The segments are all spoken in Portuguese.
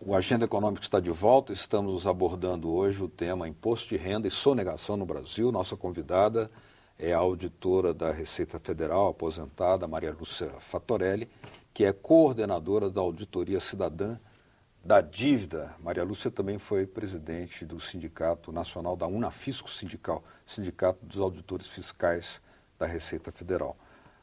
O Agenda Econômica está de volta, estamos abordando hoje o tema Imposto de Renda e Sonegação no Brasil. Nossa convidada é a auditora da Receita Federal, aposentada, Maria Lúcia Fattorelli, que é coordenadora da Auditoria Cidadã da Dívida. Maria Lúcia também foi presidente do Sindicato Nacional da Unafisco Sindicato dos Auditores Fiscais da Receita Federal.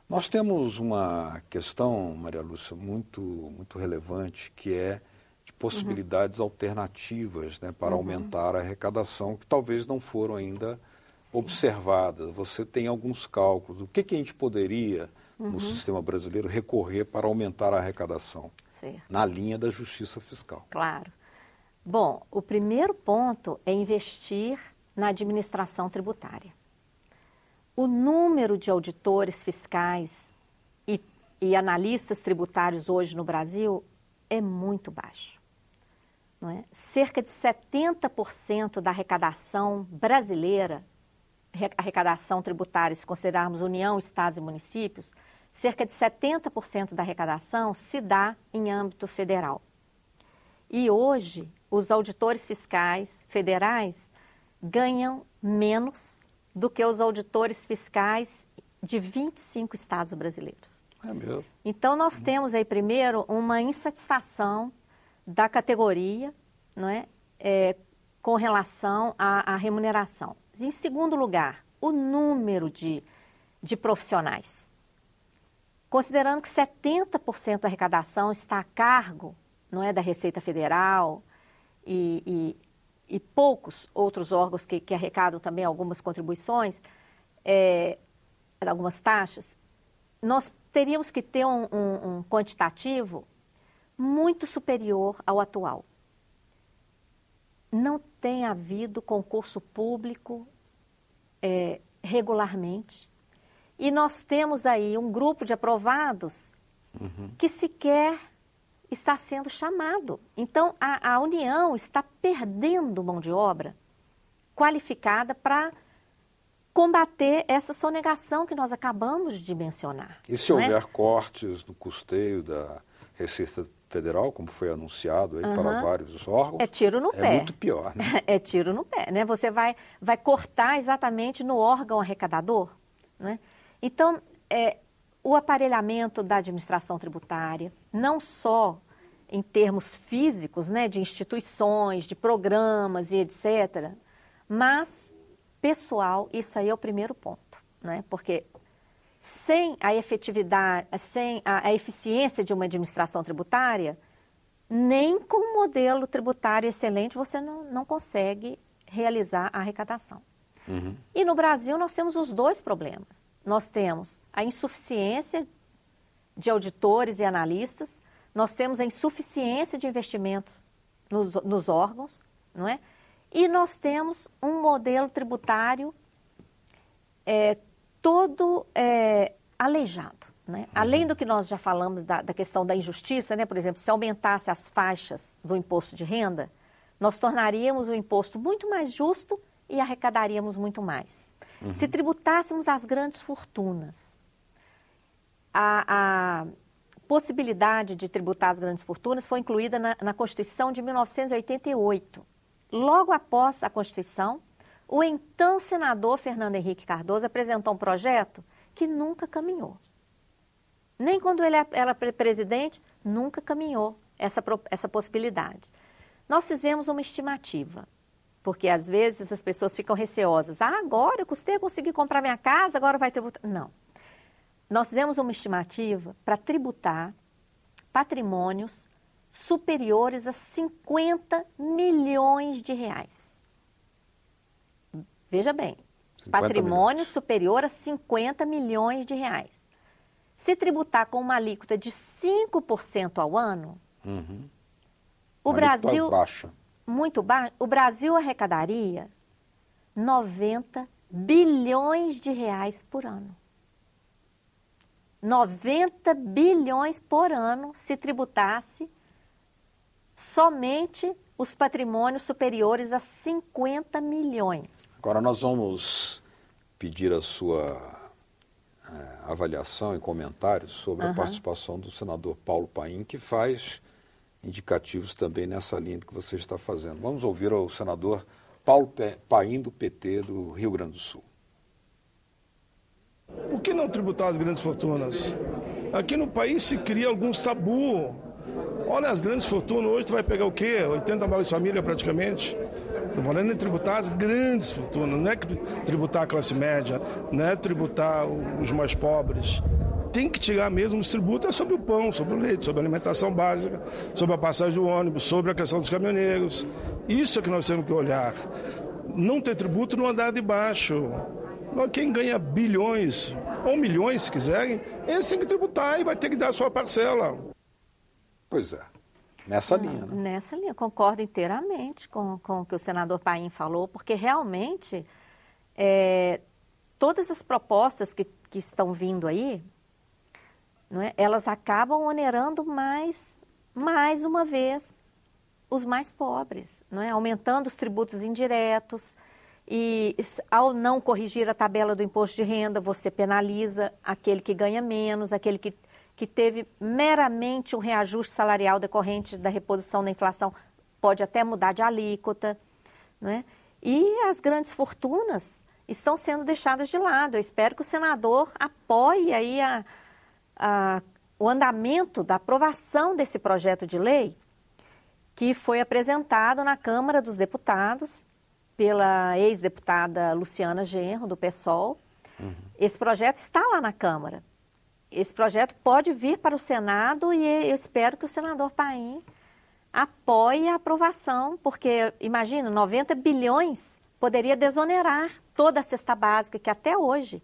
Nós temos uma questão, Maria Lúcia, muito relevante, que é de possibilidades alternativas, né, para aumentar a arrecadação, que talvez não foram ainda observadas. Você tem alguns cálculos. O que a gente poderia, no sistema brasileiro, recorrer para aumentar a arrecadação? Certo. Na linha da justiça fiscal. Claro. Bom, o primeiro ponto é investir na administração tributária. O número de auditores fiscais e analistas tributários hoje no Brasil é muito baixo. Não é? Cerca de 70% da arrecadação brasileira, arrecadação tributária, se considerarmos União, Estados e municípios, cerca de 70% da arrecadação se dá em âmbito federal. E hoje, os auditores fiscais federais ganham menos do que os auditores fiscais de 25 estados brasileiros. É mesmo. Então, nós temos aí, primeiro, uma insatisfação da categoria, não é? Com relação à remuneração. Em segundo lugar, o número de profissionais. Considerando que 70% da arrecadação está a cargo, não é, da Receita Federal e poucos outros órgãos que arrecadam também algumas contribuições, algumas taxas, nós teríamos que ter um quantitativo muito superior ao atual. Não tem havido concurso público regularmente. E nós temos aí um grupo de aprovados que sequer está sendo chamado. Então, a União está perdendo mão de obra qualificada para combater essa sonegação que nós acabamos de mencionar. E se houver cortes no custeio da Receita Federal, como foi anunciado aí para vários órgãos, é tiro no pé. É muito pior, né? É tiro no pé, né? Você vai cortar exatamente no órgão arrecadador, né? Então, o aparelhamento da administração tributária, não só em termos físicos, né, de instituições, de programas e etc., mas pessoal, isso aí é o primeiro ponto, né? Porque sem a efetividade, sem a eficiência de uma administração tributária, nem com um modelo tributário excelente você não consegue realizar a arrecadação. E no Brasil nós temos os dois problemas. Nós temos a insuficiência de auditores e analistas, nós temos a insuficiência de investimentos nos órgãos, não é? E nós temos um modelo tributário todo aleijado, né? Além do que nós já falamos da questão da injustiça, né? Por exemplo, se aumentasse as faixas do imposto de renda, nós tornaríamos o imposto muito mais justo e arrecadaríamos muito mais. Se tributássemos as grandes fortunas, a possibilidade de tributar as grandes fortunas foi incluída na Constituição de 1988. Logo após a Constituição, o então senador Fernando Henrique Cardoso apresentou um projeto que nunca caminhou. Nem quando ele era presidente, nunca caminhou essa possibilidade. Nós fizemos uma estimativa, porque às vezes as pessoas ficam receosas. Agora eu custei a conseguir comprar minha casa, agora vai tributar. Não. Nós fizemos uma estimativa para tributar patrimônios superiores a 50 milhões de reais. Veja bem, patrimônio superior a 50 milhões de reais. Se tributar com uma alíquota de 5% ao ano, o Brasil... baixa. Muito baixo. O Brasil arrecadaria 90 bilhões de reais por ano. 90 bilhões por ano se tributasse somente os patrimônios superiores a 50 milhões. Agora nós vamos pedir a sua avaliação e comentários sobre a participação do senador Paulo Paim, que faz indicativos também nessa linha que você está fazendo. Vamos ouvir o senador Paulo Paim, do PT do Rio Grande do Sul. Por que não tributar as grandes fortunas? Aqui no país se cria alguns tabu. Olha, as grandes fortunas, hoje tu vai pegar o quê? 80 mil famílias praticamente. Estou falando em tributar as grandes fortunas, não é tributar a classe média, não é tributar os mais pobres. Tem que tirar mesmo os tributos sobre o pão, sobre o leite, sobre a alimentação básica, sobre a passagem do ônibus, sobre a questão dos caminhoneiros. Isso é que nós temos que olhar. Não ter tributo no andar de baixo. Quem ganha bilhões ou milhões, se quiserem, eles têm que tributar e vai ter que dar a sua parcela. Pois é, nessa linha. Né? Nessa linha, concordo inteiramente com o que o senador Paim falou, porque realmente todas as propostas que estão vindo aí, não é, elas acabam onerando mais uma vez os mais pobres, não é? Aumentando os tributos indiretos. E ao não corrigir a tabela do imposto de renda, você penaliza aquele que ganha menos, aquele que teve meramente um reajuste salarial decorrente da reposição da inflação, pode até mudar de alíquota, não é? E as grandes fortunas estão sendo deixadas de lado. Eu espero que o senador apoie aí o andamento da aprovação desse projeto de lei que foi apresentado na Câmara dos Deputados pela ex-deputada Luciana Genro, do PSOL. Esse projeto está lá na Câmara. Esse projeto pode vir para o Senado e eu espero que o senador Paim apoie a aprovação, porque, imagina, 90 bilhões poderia desonerar toda a cesta básica, que até hoje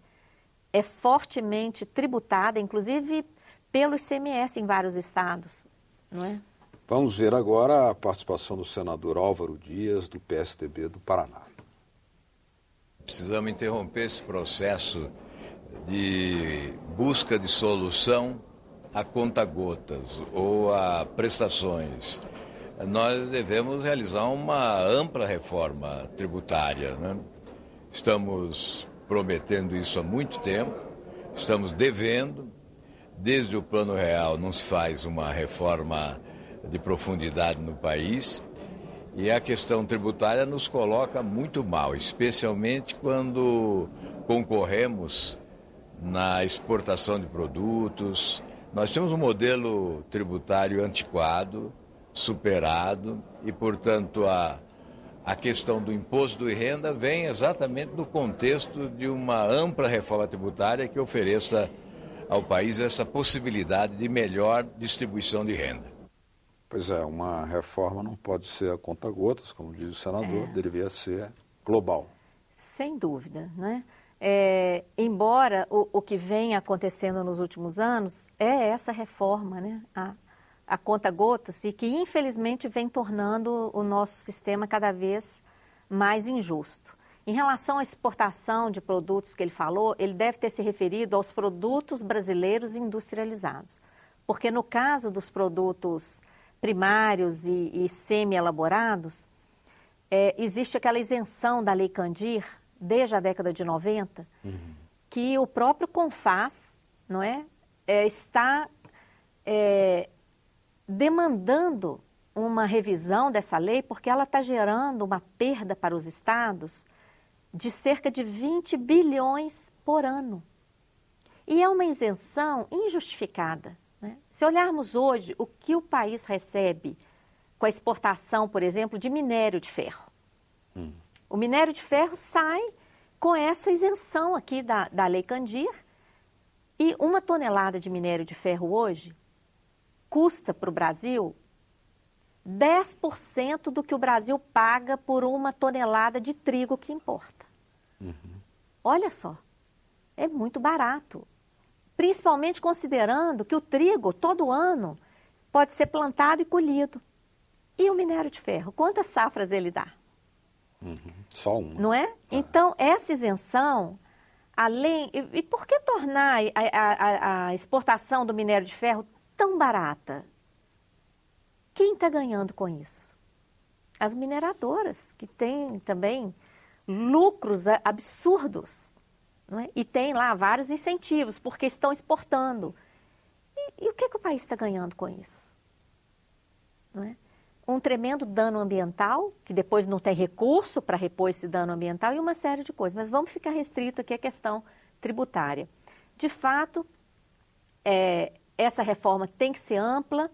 é fortemente tributada, inclusive pelo ICMS em vários estados, não é? Vamos ver agora a participação do senador Álvaro Dias, do PSDB do Paraná. Precisamos interromper esse processo de busca de solução a conta-gotas ou a prestações. Nós devemos realizar uma ampla reforma tributária, né? Estamos prometendo isso há muito tempo, estamos devendo. Desde o Plano Real não se faz uma reforma de profundidade no país e a questão tributária nos coloca muito mal, especialmente quando concorremos na exportação de produtos. Nós temos um modelo tributário antiquado, superado e, portanto, a questão do imposto de renda vem exatamente no contexto de uma ampla reforma tributária que ofereça ao país essa possibilidade de melhor distribuição de renda. Pois é, uma reforma não pode ser a conta-gotas, como diz o senador, deveria ser global. Sem dúvida, né? Embora o que vem acontecendo nos últimos anos é essa reforma, né? A conta-gotas, e que infelizmente vem tornando o nosso sistema cada vez mais injusto. Em relação à exportação de produtos que ele falou, ele deve ter se referido aos produtos brasileiros industrializados. Porque no caso dos produtos primários e semi-elaborados, existe aquela isenção da Lei Candir, desde a década de 90, que o próprio CONFAS, não é, está demandando uma revisão dessa lei, porque ela está gerando uma perda para os estados de cerca de 20 bilhões por ano. E é uma isenção injustificada. Né? Se olharmos hoje o que o país recebe com a exportação, por exemplo, de minério de ferro. O minério de ferro sai com essa isenção aqui da Lei Candir e 1 tonelada de minério de ferro hoje custa para o Brasil 10% do que o Brasil paga por 1 tonelada de trigo que importa. Olha só, é muito barato. Principalmente considerando que o trigo, todo ano, pode ser plantado e colhido. E o minério de ferro, quantas safras ele dá? Só uma. Não é? Então, essa isenção, além... E por que tornar a exportação do minério de ferro tão barata? Quem está ganhando com isso? As mineradoras, que têm também lucros absurdos. Não é? E tem lá vários incentivos, porque estão exportando. E o que o país está ganhando com isso? não é? Um tremendo dano ambiental, que depois não tem recurso para repor esse dano ambiental, e uma série de coisas. Mas vamos ficar restrito aqui à questão tributária. De fato, essa reforma tem que ser ampla,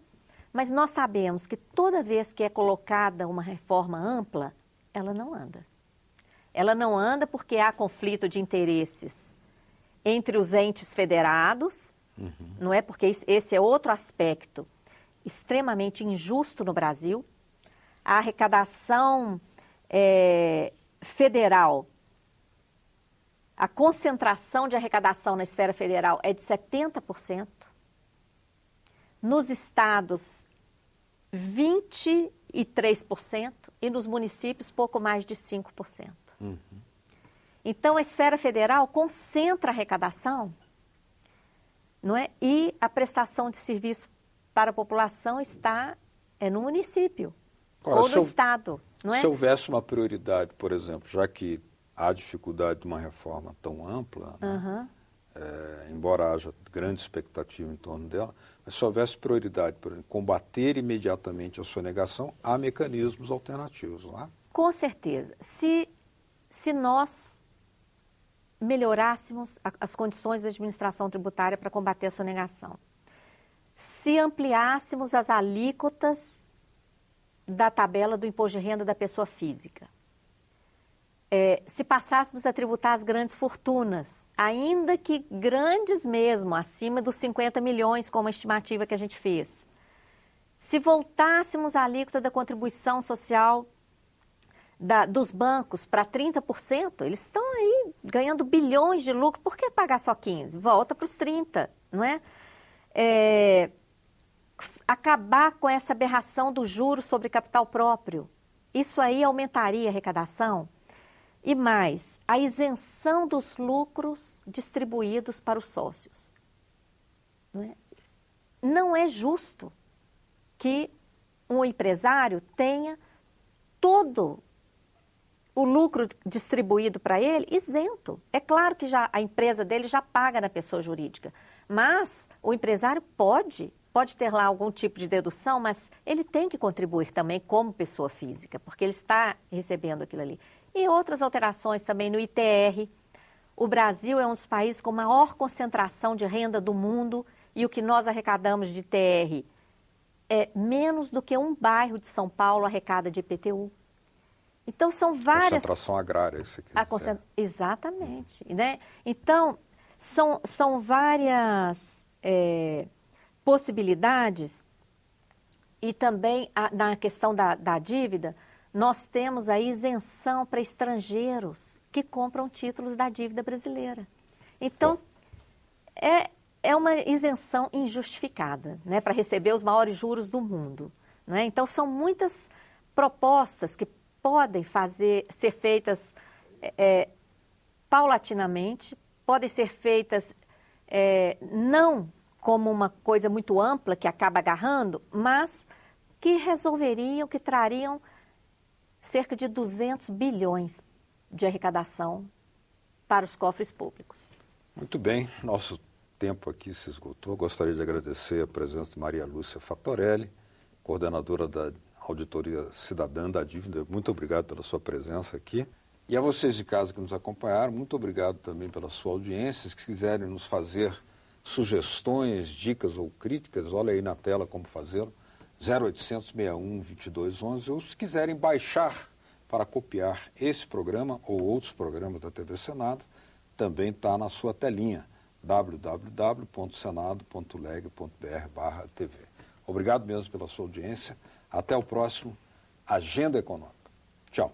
mas nós sabemos que toda vez que é colocada uma reforma ampla, ela não anda. Ela não anda porque há conflito de interesses entre os entes federados, não é? Porque esse é outro aspecto extremamente injusto no Brasil. A arrecadação federal, a concentração de arrecadação na esfera federal é de 70%. Nos estados, 23% e nos municípios, pouco mais de 5%. Então, a esfera federal concentra a arrecadação, não é? E a prestação de serviço para a população está no município. Agora, ou no estado, não é? Se houvesse uma prioridade, por exemplo, já que há dificuldade de uma reforma tão ampla, né? Embora haja grande expectativa em torno dela, mas se houvesse prioridade para combater imediatamente a sonegação, há mecanismos alternativos, não é? Com certeza. Se nós melhorássemos as condições da administração tributária para combater a sonegação, se ampliássemos as alíquotas da tabela do imposto de renda da pessoa física, se passássemos a tributar as grandes fortunas, ainda que grandes mesmo, acima dos 50 milhões, como a estimativa que a gente fez, se voltássemos a alíquota da contribuição social dos bancos para 30%, eles estão aí ganhando bilhões de lucro, por que pagar só 15%? Volta para os 30%, não é? Acabar com essa aberração do juros sobre capital próprio, isso aí aumentaria a arrecadação. E mais, a isenção dos lucros distribuídos para os sócios. Não é justo que um empresário tenha todo o lucro distribuído para ele isento. É claro que a empresa dele já paga na pessoa jurídica, mas o empresário pode ter lá algum tipo de dedução, mas ele tem que contribuir também como pessoa física, porque ele está recebendo aquilo ali. E outras alterações também no ITR. O Brasil é um dos países com maior concentração de renda do mundo e o que nós arrecadamos de ITR é menos do que um bairro de São Paulo arrecada de IPTU. Então, são várias... Concentração agrária, isso aqui. Exatamente. Né? Então, são várias possibilidades e também na questão da dívida, nós temos a isenção para estrangeiros que compram títulos da dívida brasileira. Então, é uma isenção injustificada, né, para receber os maiores juros do mundo. Né? Então, são muitas propostas que podem ser feitas paulatinamente, podem ser feitas não como uma coisa muito ampla que acaba agarrando, mas que resolveriam, que trariam cerca de 200 bilhões de arrecadação para os cofres públicos. Muito bem, nosso tempo aqui se esgotou. Gostaria de agradecer a presença de Maria Lúcia Fattorelli, coordenadora da Auditoria Cidadã da Dívida. Muito obrigado pela sua presença aqui. E a vocês de casa que nos acompanharam, muito obrigado também pela sua audiência. Se quiserem nos fazer sugestões, dicas ou críticas, olha aí na tela como fazê-lo. 0800 61 22 11, ou se quiserem baixar para copiar esse programa ou outros programas da TV Senado, também está na sua telinha, www.senado.leg.br/TV. Obrigado mesmo pela sua audiência. Até o próximo Agenda Econômica. Tchau.